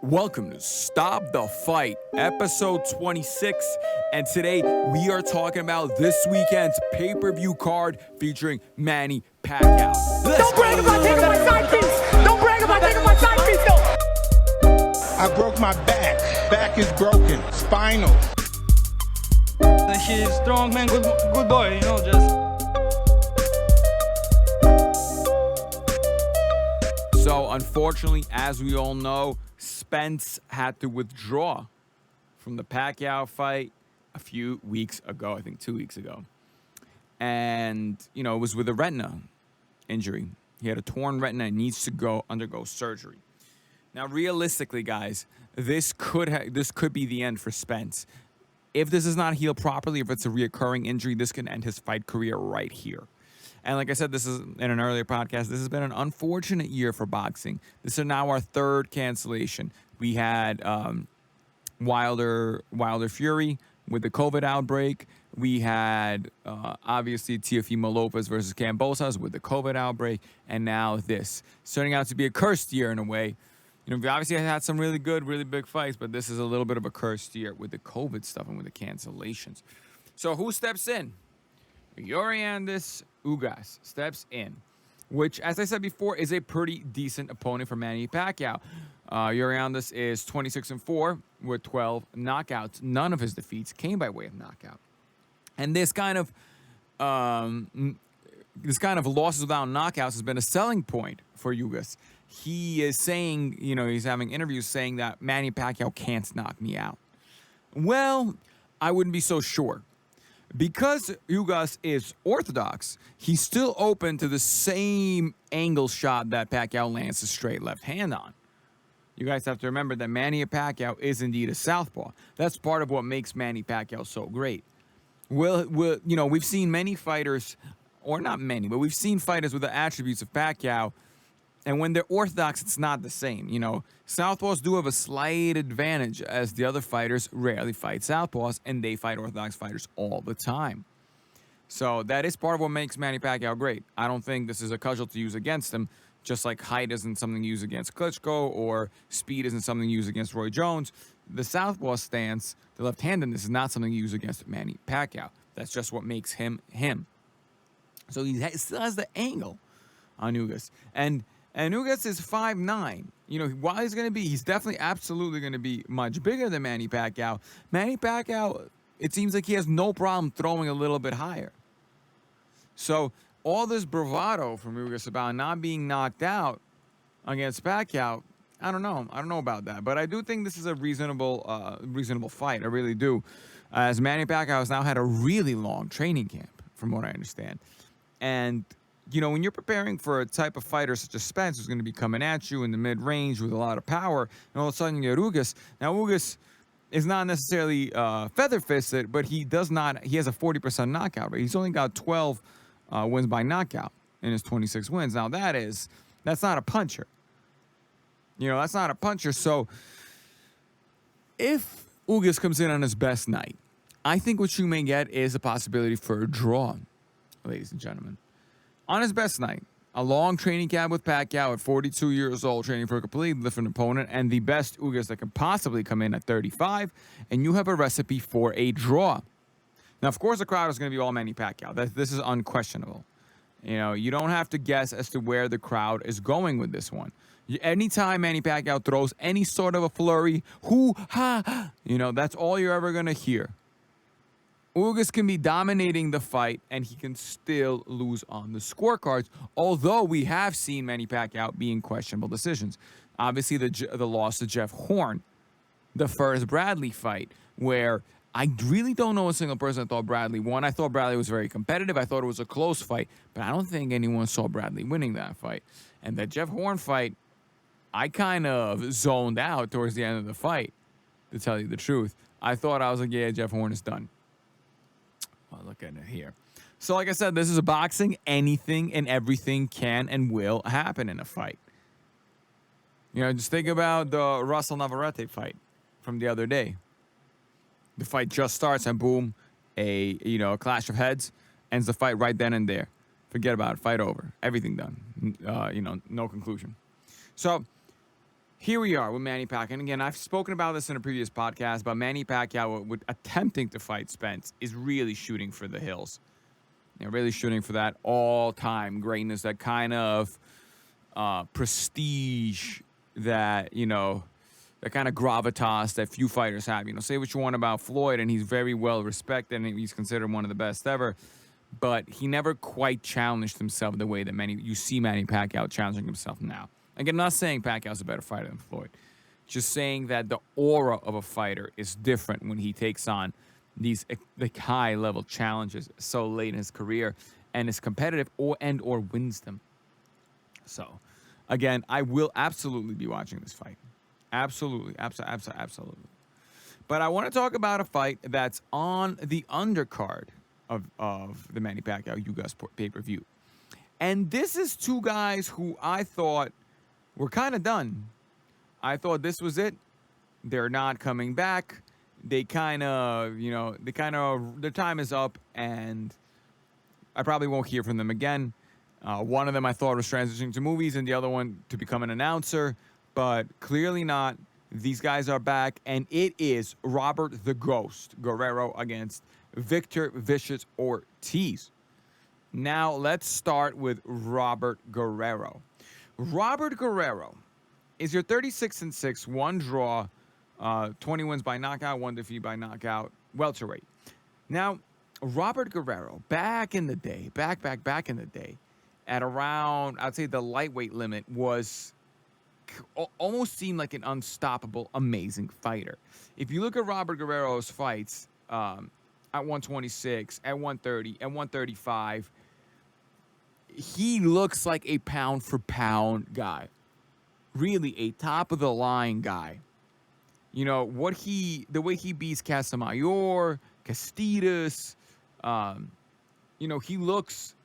Welcome to Stop the Fight, episode 26. And today we are talking about this weekend's pay-per-view card featuring Manny Pacquiao. Don't brag about taking my side piece! Don't brag about taking my side piece, though! I broke my back. Back is broken. Spinal. He's strong, man. Good boy, just... So, unfortunately, as we all know, Spence had to withdraw from the Pacquiao fight a few weeks ago, I think 2 weeks ago. And, it was with a retina injury. He had a torn retina and needs to undergo surgery. Now, realistically, guys, this could be the end for Spence. If this is not healed properly, if it's a reoccurring injury, this can end his fight career right here. And like I said, this is in an earlier podcast, this has been an unfortunate year for boxing. This is now our third cancellation. We had Wilder Fury with the COVID outbreak. We had, obviously, Teofimo Lopez versus Kambosos with the COVID outbreak. And now this. It's turning out to be a cursed year in a way. We obviously had some really good, really big fights, but this is a little bit of a cursed year with the COVID stuff and with the cancellations. So who steps in? Yordenis Ugas steps in, which, as I said before, is a pretty decent opponent for Manny Pacquiao. Yordenis is 26-4 with 12 knockouts. None of his defeats came by way of knockout. And this kind of losses without knockouts has been a selling point for Ugas. He is saying, he's having interviews saying that Manny Pacquiao can't knock me out. Well, I wouldn't be so sure. Because Ugas is orthodox, he's still open to the same angle shot that Pacquiao lands a straight left hand on. You guys have to remember that Manny Pacquiao is indeed a southpaw. That's part of what makes Manny Pacquiao so great. We've seen many fighters, or not many, but we've seen fighters with the attributes of Pacquiao, and when they're orthodox, it's not the same. Southpaws do have a slight advantage as the other fighters rarely fight southpaws, and they fight orthodox fighters all the time. So that is part of what makes Manny Pacquiao great. I don't think this is a cudgel to use against him, just like height isn't something used against Klitschko or speed isn't something used against Roy Jones. The southpaw stance, the left-handedness, is not something used against Manny Pacquiao. That's just what makes him him. So he still has the angle on Ugas. And Ugas is 5'9". While he's definitely absolutely going to be much bigger than Manny Pacquiao. Manny Pacquiao, it seems like he has no problem throwing a little bit higher. So all this bravado from Ugas about not being knocked out against Pacquiao, I don't know. I don't know about that. But I do think this is a reasonable fight. I really do. As Manny Pacquiao has now had a really long training camp, from what I understand. And when you're preparing for a type of fighter such as Spence, who's going to be coming at you in the mid-range with a lot of power, and all of a sudden you get Ugas. Now, Ugas is not necessarily feather-fisted, but he has a 40% knockout rate. He's only got 12 wins by knockout in his 26 wins. Now, that's not a puncher. That's not a puncher. So, if Ugas comes in on his best night, I think what you may get is a possibility for a draw, ladies and gentlemen. On his best night, a long training camp with Pacquiao at 42 years old, training for a completely different opponent, and the best Ugas that can possibly come in at 35, and you have a recipe for a draw. Now, of course, the crowd is going to be all Manny Pacquiao. this is unquestionable. You don't have to guess as to where the crowd is going with this one. Anytime Manny Pacquiao throws any sort of a flurry, hoo-ha, that's all you're ever going to hear. Ugas can be dominating the fight, and he can still lose on the scorecards, although we have seen Manny Pacquiao be in questionable decisions. Obviously, the loss to Jeff Horn, the first Bradley fight, where I really don't know a single person that thought Bradley won. I thought Bradley was very competitive. I thought it was a close fight, but I don't think anyone saw Bradley winning that fight. And that Jeff Horn fight, I kind of zoned out towards the end of the fight, to tell you the truth. I thought, I was like, yeah, Jeff Horn is done. Look at it here. So like I said, this is a boxing. Anything and everything can and will happen in a fight. Just think about the Russell Navarrete fight from the other day. The fight just starts and boom, a clash of heads ends the fight right then and there. Forget about it. Fight over. Everything done. No conclusion. So here we are with Manny Pacquiao. And again, I've spoken about this in a previous podcast, but Manny Pacquiao, with attempting to fight Spence, is really shooting for the hills. Really shooting for that all-time greatness, that kind of prestige, that, that kind of gravitas that few fighters have. Say what you want about Floyd, and he's very well respected, and he's considered one of the best ever. But he never quite challenged himself the way that you see Manny Pacquiao challenging himself now. Again, I'm not saying Pacquiao's a better fighter than Floyd. Just saying that the aura of a fighter is different when he takes on these high-level challenges so late in his career and is competitive or wins them. So, again, I will absolutely be watching this fight. Absolutely. Absolutely. But I want to talk about a fight that's on the undercard of the Manny Pacquiao Ugas pay-per-view. And this is two guys who I thought were kind of done. I thought this was it. They're not coming back. Their time is up, and I probably won't hear from them again. One of them I thought was transitioning to movies, and the other one to become an announcer, but clearly not. These guys are back, and it is Robert the Ghost Guerrero against Victor Vicious Ortiz. Now, let's start with Robert Guerrero. Robert Guerrero is your 36-6, one draw, 20 wins by knockout, one defeat by knockout, welterweight. Now, Robert Guerrero, back in the day, back in the day, at around, I'd say the lightweight limit, was almost seemed like an unstoppable, amazing fighter. If you look at Robert Guerrero's fights at 126, at 130, at 135, he looks like a pound-for-pound guy. Really a top-of-the-line guy. The way he beats Casamayor, Castidas, he looks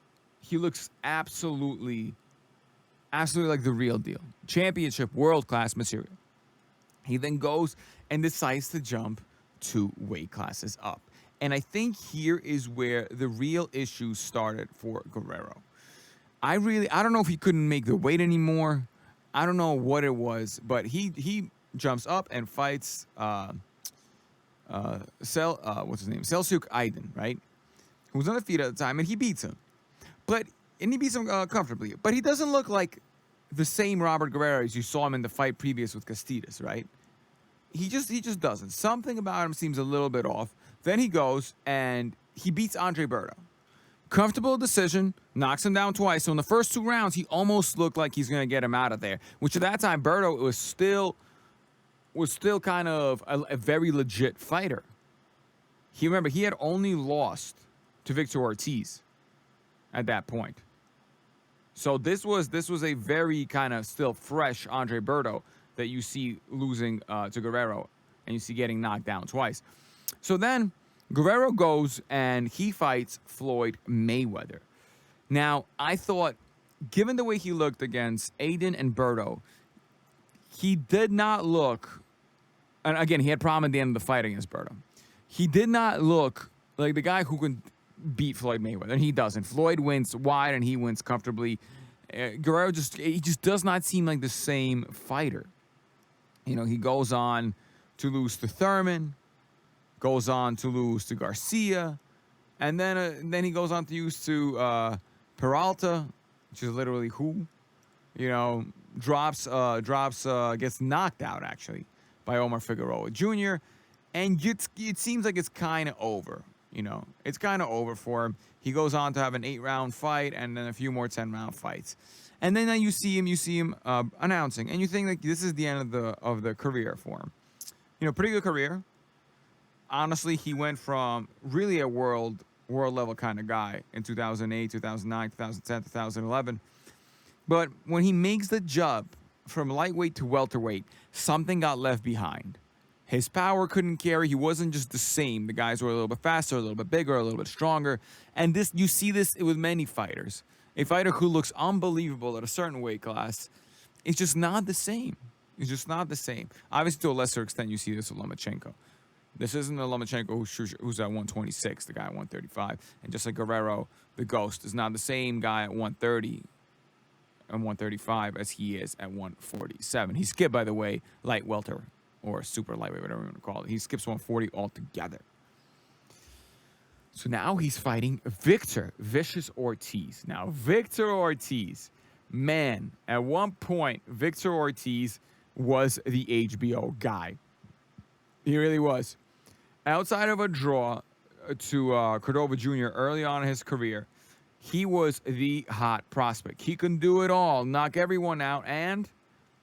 absolutely like the real deal. Championship, world-class material. He then goes and decides to jump 2 weight classes up. And I think here is where the real issue started for Guerrero. I don't know if he couldn't make the weight anymore. I don't know what it was, but he jumps up and fights what's his name? Selçuk Aydin, right? Who was undefeated at the time, and he beats him. And he beats him comfortably. But he doesn't look like the same Robert Guerrero as you saw him in the fight previous with Castidas, right? He just doesn't. Something about him seems a little bit off. Then he goes and he beats Andre Berto. Comfortable decision, knocks him down twice. So in the first 2 rounds, he almost looked like he's going to get him out of there. Which at that time, Berto was still kind of a very legit fighter. He had only lost to Victor Ortiz at that point. So this was a very kind of still fresh Andre Berto that you see losing to Guerrero, and you see getting knocked down twice. So then Guerrero goes and he fights Floyd Mayweather. Now, I thought, given the way he looked against Aydin and Berto, he did not look, and again, he had problem at the end of the fight against Berto. He did not look like the guy who can beat Floyd Mayweather, and he doesn't. Floyd wins wide, and he wins comfortably. Guerrero just does not seem like the same fighter. He goes on to lose to Thurman, goes on to lose to Garcia, and then he goes on to lose to Peralta, which is literally who, gets knocked out actually by Omar Figueroa Jr. And it seems like it's kind of over. It's kind of over for him. He goes on to have an 8-round fight and then a few more 10-round fights. And then you see him announcing, and you think like this is the end of the career for him. Pretty good career. Honestly, he went from really a world level kind of guy in 2008, 2009, 2010, 2011. But when he makes the jump from lightweight to welterweight, something got left behind. His power couldn't carry. He wasn't just the same. The guys were a little bit faster, a little bit bigger, a little bit stronger. And you see this with many fighters. A fighter who looks unbelievable at a certain weight class, it's just not the same. It's just not the same. Obviously, to a lesser extent, you see this with Lomachenko. This isn't the Lomachenko who's at 126, the guy at 135. And just like Guerrero, the Ghost, is not the same guy at 130 135 as he is at 147. He skipped, by the way, light welter or super lightweight, whatever you want to call it. He skips 140 altogether. So now he's fighting Victor Vicious Ortiz. Now, Victor Ortiz, man, at one point, Victor Ortiz was the HBO guy. He really was. Outside of a draw to Cordova Jr. early on in his career, he was the hot prospect. He can do it all, knock everyone out, and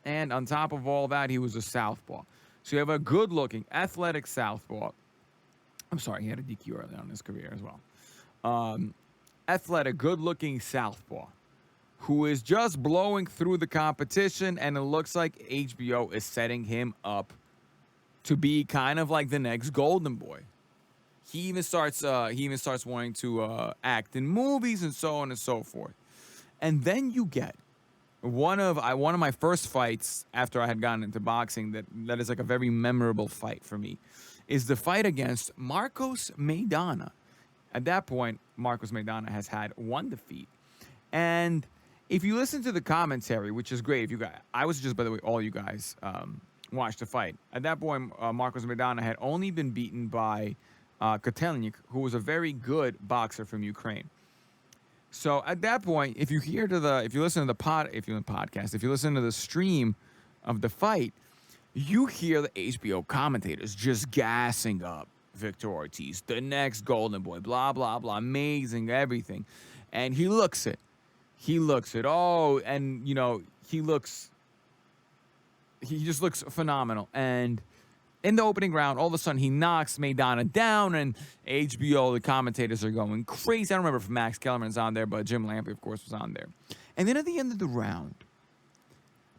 on top of all that, he was a southpaw. So you have a good-looking, athletic southpaw. I'm sorry, he had a DQ early on in his career as well. Athletic, good-looking southpaw who is just blowing through the competition, and it looks like HBO is setting him up to be kind of like the next Golden Boy. He even starts wanting to act in movies and so on and so forth. And then you get one of my first fights after I had gotten into boxing that is like a very memorable fight for me, is the fight against Marcos Maidana. At that point, Marcos Maidana has had one defeat. And if you listen to the commentary, which is great, if you guys, I was just, by the way, all you guys watched the fight. At that point, Marcos Maidana had only been beaten by Kotelnik, who was a very good boxer from Ukraine. So at that point, if you listen to the stream of the fight, you hear the HBO commentators just gassing up Victor Ortiz, the next Golden Boy, blah, blah, blah, amazing, everything. And he looks it. Oh, and, he just looks phenomenal. And in the opening round, all of a sudden, he knocks Maidana down, and HBO, the commentators are going crazy. I don't remember if Max Kellerman's on there, but Jim Lampley, of course, was on there. And then at the end of the round,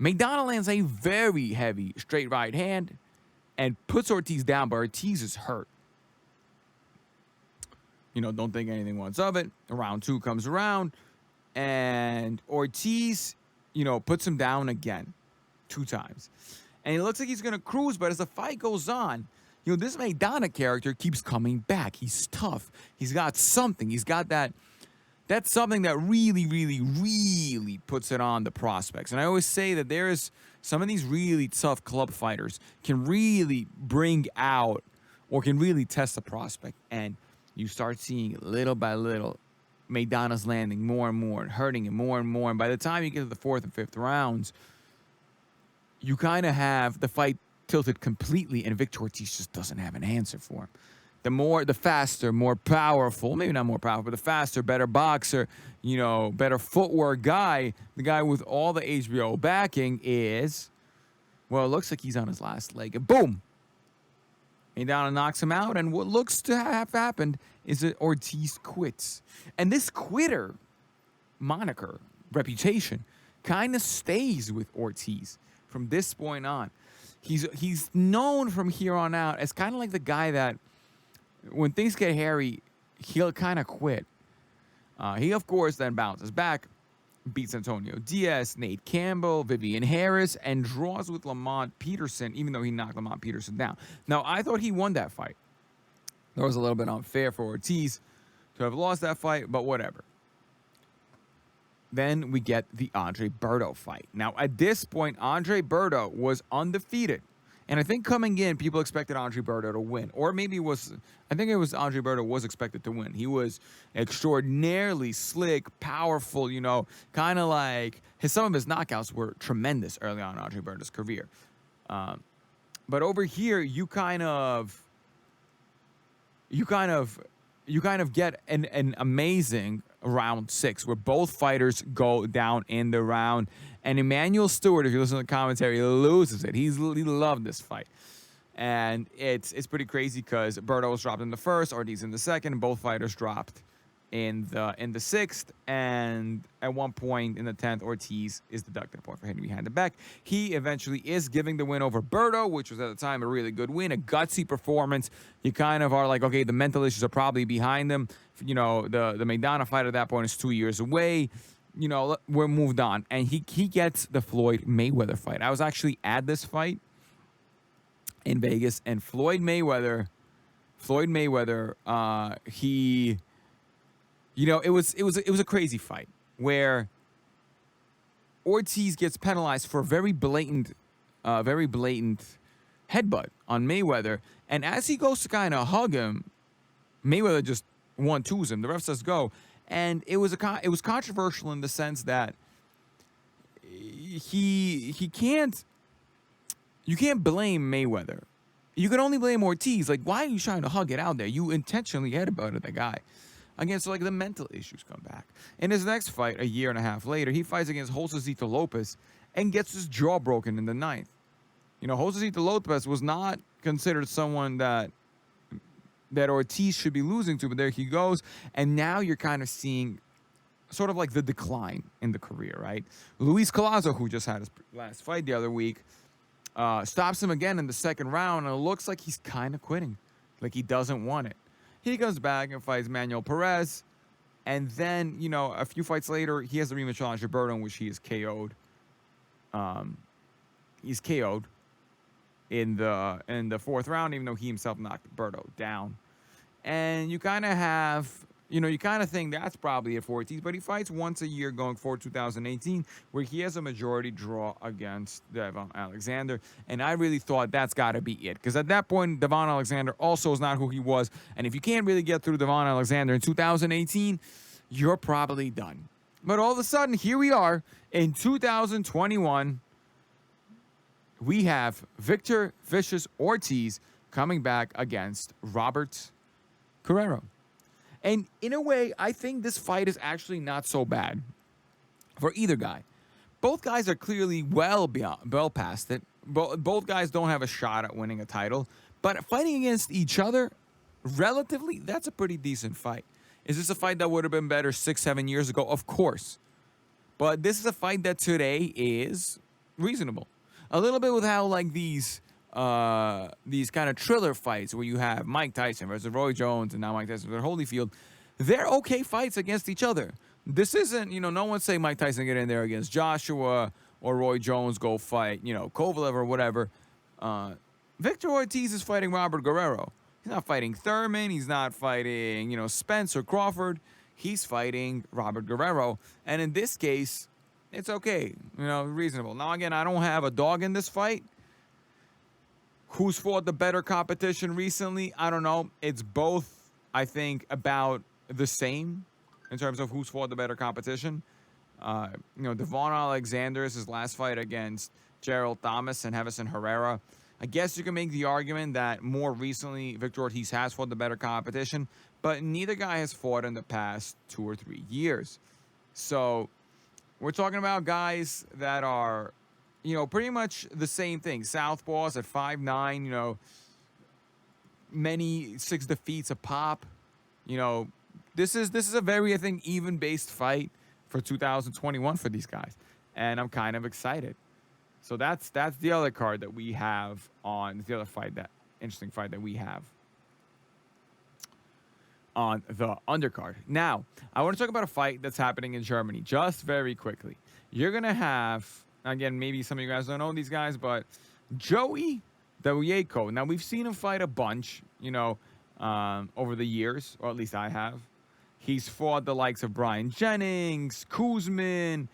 Maidana lands a very heavy straight right hand and puts Ortiz down, but Ortiz is hurt. Don't think anything once of it. Round 2 comes around, and Ortiz, puts him down again 2 times. And it looks like he's going to cruise, but as the fight goes on, this Maidana character keeps coming back. He's tough. He's got something. He's got that's something that really, really, really puts it on the prospects. And I always say that there's some of these really tough club fighters can really bring out or can really test the prospect. And you start seeing little by little Maidana's landing more and more and hurting him more and more. And by the time you get to the 4th and 5th rounds, you kind of have the fight tilted completely, and Victor Ortiz just doesn't have an answer for him. The faster, more powerful, maybe not more powerful, but the faster, better boxer, better footwork guy, the guy with all the HBO backing is, well, it looks like he's on his last leg. And boom! Maidana knocks him out, and what looks to have happened is that Ortiz quits. And this quitter moniker, reputation, kind of stays with Ortiz from this point on. He's known from here on out as kind of like the guy that when things get hairy, he'll kind of quit. He, of course, then bounces back, beats Antonio Diaz, Nate Campbell, Vivian Harris, and draws with Lamont Peterson, even though he knocked Lamont Peterson down. Now, I thought he won that fight. That was a little bit unfair for Ortiz to have lost that fight, but whatever. Then we get the Andre Berto fight. Now, at this point, Andre Berto was undefeated. And I think coming in, people expected Andre Berto to win. Or maybe Andre Berto was expected to win. He was extraordinarily slick, powerful, kind of like some of his knockouts were tremendous early on in Andre Berto's career. But over here, you kind of get an amazing round 6 where both fighters go down in the round. And Emmanuel Stewart, if you listen to the commentary, loses it. He loved this fight. And it's pretty crazy because Berto was dropped in the first, Ortiz in the second, and both fighters dropped in the 6th. And at one point in the 10th, Ortiz is deducted a point for hitting behind the back. He eventually is giving the win over Berto, which was at the time a really good win, a gutsy performance. You kind of are like, okay, the mental issues are probably behind them. The Maidana fight at that point is 2 years away. We're moved on. And he gets the Floyd Mayweather fight. I was actually at this fight in Vegas, and Floyd Mayweather, it was a crazy fight where Ortiz gets penalized for a very blatant headbutt on Mayweather. And as he goes to kind of hug him, Mayweather just 1-2s him. The ref says go. And it was controversial in the sense that you can't blame Mayweather. You can only blame Ortiz. Like, why are you trying to hug it out there? You intentionally headbutted the guy. Again, so like the mental issues come back. In his next fight, a year and a half later, he fights against Josecito Lopez and gets his jaw broken in the ninth. You know, Josecito Lopez was not considered someone that Ortiz should be losing to, but there he goes. And now you're kind of seeing sort of like the decline in the career, right? Luis Collazo, who just had his last fight the other week, stops him again in the second round, and it looks like he's kind of quitting, like he doesn't want it. He comes back and fights Manuel Perez, and then, you know, a few fights later, he has a rematch challenge Gilberto, in which he is KO'd. He's KO'd in the fourth round, even though he himself knocked Gilberto down. And you kind of have, you know, you kind of think that's probably it for Ortiz, but he fights once a year going forward 2018, where he has a majority draw against Devon Alexander. And I really thought that's got to be it, because at that point, Devon Alexander also is not who he was. And if you can't really get through Devon Alexander in 2018, you're probably done. But all of a sudden, here we are in 2021. We have Victor Vicious Ortiz coming back against Robert Guerrero. And in a way, I think this fight is actually not so bad for either guy. Both guys are clearly well past it. Both guys don't have a shot at winning a title. But fighting against each other, relatively, that's a pretty decent fight. Is this a fight that would have been better 6-7 years ago? Of course. But this is a fight that today is reasonable. A little bit with how, like, these kind of thriller fights where you have Mike Tyson versus Roy Jones and now Mike Tyson versus Holyfield, they're okay fights against each other. This isn't, you know, no one's saying Mike Tyson get in there against Joshua or Roy Jones go fight, you know, Kovalev or whatever. Victor Ortiz is fighting Robert Guerrero. He's not fighting Thurman. He's not fighting, you know, Spence or Crawford. He's fighting Robert Guerrero. And in this case, it's okay, you know, reasonable. Now, again, I don't have a dog in this fight. Who's fought the better competition recently? I don't know. It's both, I think, about the same in terms of who's fought the better competition. You know, Devon Alexander's his last fight against Gerald Thomas and Hevison Herrera. I guess you can make the argument that more recently Victor Ortiz has fought the better competition, but neither guy has fought in the past 2 or 3 years. So we're talking about guys that are, you know, pretty much the same thing. Southpaws at 5'9", you know, many 6 defeats a pop. You know, this is a very, I think, even-based fight for 2021 for these guys. And I'm kind of excited. So that's the other card that we have on the other fight, that interesting fight that we have on the undercard. Now, I want to talk about a fight that's happening in Germany just very quickly. You're going to have, again, maybe some of you guys don't know these guys, but Joey Dawjeko. Now, we've seen him fight a bunch, you know, over the years, or at least I have. He's fought the likes of Brian Jennings, Kuzmin,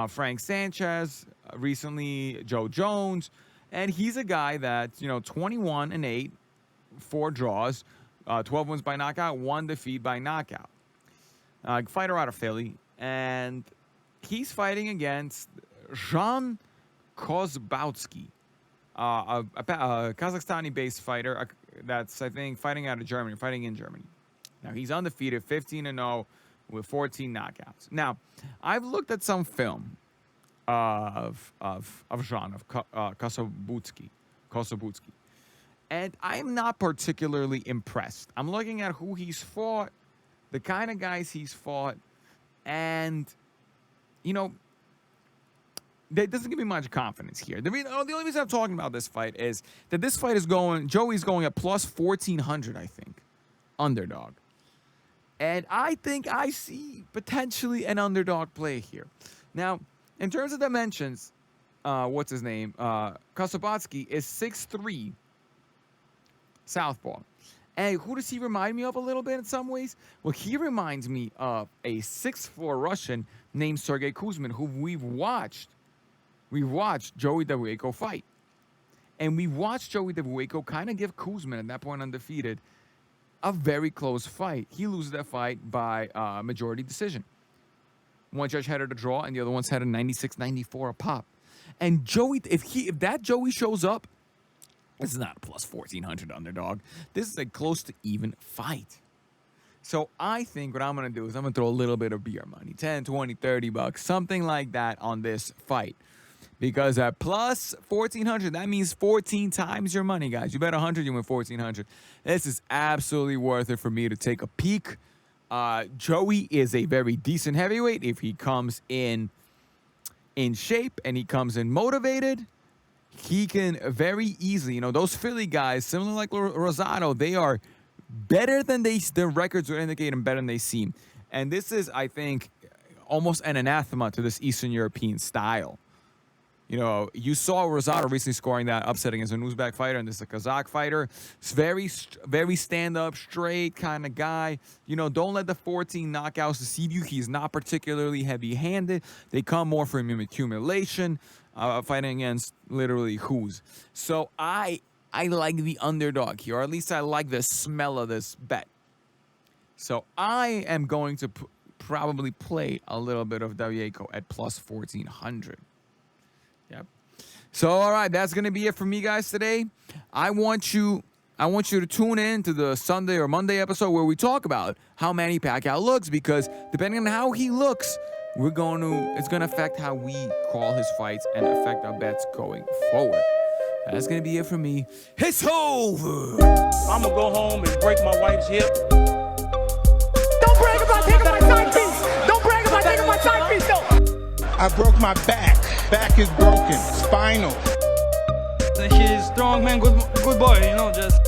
Frank Sanchez, recently Joe Jones. And he's a guy that's, you know, 21-8, 4 draws, 12 wins by knockout, 1 defeat by knockout. Fighter out of Philly. And he's fighting against Jan Kosbowski, a Kazakhstani-based fighter that's, I think, fighting in Germany. Now, he's undefeated, 15-0 with 14 knockouts. Now, I've looked at some film of Jan, of Kosbowski, and I'm not particularly impressed. I'm looking at who he's fought, the kind of guys he's fought, and, you know, that doesn't give me much confidence here. The only reason I'm talking about this fight is that this fight is Joey's going at plus 1,400, I think, underdog. And I think I see potentially an underdog play here. Now, in terms of dimensions, what's his name? Kosbowski is 6'3", southpaw. And who does he remind me of a little bit in some ways? Well, he reminds me of a 6'4" Russian named Sergey Kuzmin, who we've watched we watched Joey Dawjeko fight. And we watched Joey Dawjeko kind of give Kuzman, at that point undefeated, a very close fight. He loses that fight by majority decision. One judge had it a draw, and the other one's had a 96-94 a pop. And Joey, if that Joey shows up, this is not a plus 1,400 underdog. This is a close to even fight. So I think what I'm going to do is I'm going to throw a little bit of beer money, 10, 20, 30 bucks, something like that on this fight. Because at plus 1,400, that means 14 times your money, guys. You bet 100, you win 1,400. This is absolutely worth it for me to take a peek. Joey is a very decent heavyweight. If he comes in shape and he comes in motivated, he can very easily, those Philly guys, similar like Rosado, they are better than their records would indicate and better than they seem. And this is, I think, almost an anathema to this Eastern European style. You saw Rosado recently scoring that upset against an Uzbek fighter, and this is a Kazakh fighter. It's very stand-up, straight kind of guy. Don't let the 14 knockouts deceive you. He's not particularly heavy-handed. They come more from accumulation, fighting against literally who's. So I like the underdog here, or at least I like the smell of this bet. So I am going to probably play a little bit of Dawjeko at plus 1,400. Yep. So, all right, that's going to be it for me, guys, today. I want you to tune in to the Sunday or Monday episode where we talk about how Manny Pacquiao looks, because depending on how he looks, it's going to affect how we call his fights and affect our bets going forward. That's going to be it for me. It's over. I'm gonna go home and break my wife's hip. Don't brag about taking my side piece. Don't brag about taking my side piece, though. I broke my back. Back is broken. Spinal. He's strong, man. Good boy. Just.